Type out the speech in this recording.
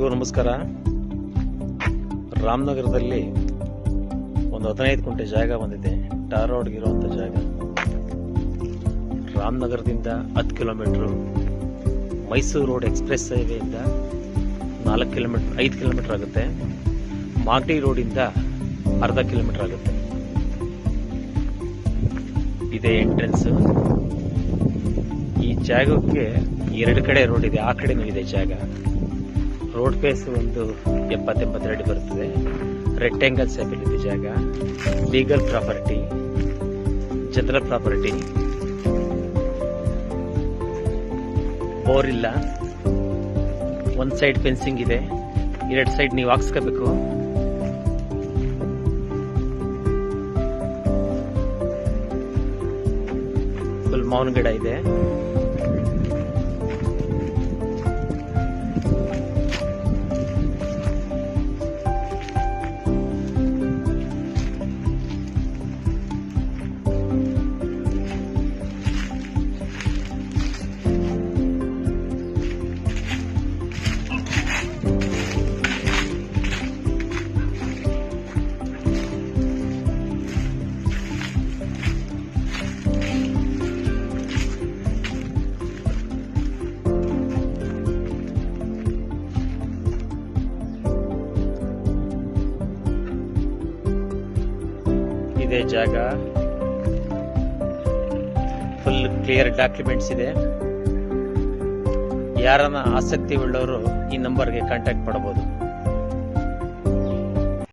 ಎಲ್ರಿಗೂ ನಮಸ್ಕಾರ. ರಾಮನಗರದಲ್ಲಿ ಒಂದು 15 ಗುಂಟೆ ಜಾಗ ಬಂದಿದೆ. ಟಾರ್ ರೋಡ್ಗಿರುವಂಥ ಜಾಗ. ರಾಮನಗರದಿಂದ 10 ಕಿಲೋಮೀಟ್ರು, ಮೈಸೂರು ರೋಡ್ ಎಕ್ಸ್ಪ್ರೆಸ್ ಹೈವೇಯಿಂದ 5 ಕಿಲೋಮೀಟರ್ ಆಗುತ್ತೆ. ಮಾಗಡಿ ರೋಡಿಂದ ಅರ್ಧ ಕಿಲೋಮೀಟರ್ ಆಗುತ್ತೆ. ಇದೆ ಎಂಟ್ರೆನ್ಸ್. ಈ ಜಾಗಕ್ಕೆ 2 ಕಡೆ ರೋಡ್ ಇದೆ, ಆ ಕಡೆನೂ ಇದೆ ಜಾಗ. ರೋಡ್ ಫೇಸ್ ಒಂದು 70-80 ಅಡಿ ಬರುತ್ತದೆ. ರೆಕ್ಟ್ಯಾಂಗಲ್ ಶೇಪಲ್ಲಿ ಇದೆ ಜಾಗ. Legal property, general property. Bore ಇಲ್ಲ. ಒಂದ್ ಸೈಡ್ ಫೆನ್ಸಿಂಗ್ ಇದೆ, 2 ಸೈಡ್ ನೀವು ಹಾಕ್ಸ್ಕೋಬೇಕು. ಫುಲ್ ಮಾವಿನ ಗಿಡ ಇದೆ. ಇದೆ ಜಾಗ. ಫುಲ್ ಕ್ಲಿಯರ್ ಡಾಕ್ಯುಮೆಂಟ್ಸ್ ಇದೆ. ಯಾರನ್ನ ಆಸಕ್ತಿ ಉಳ್ಳವರು ಈ ನಂಬರ್ಗೆ ಕಾಂಟ್ಯಾಕ್ಟ್ ಮಾಡಬಹುದು.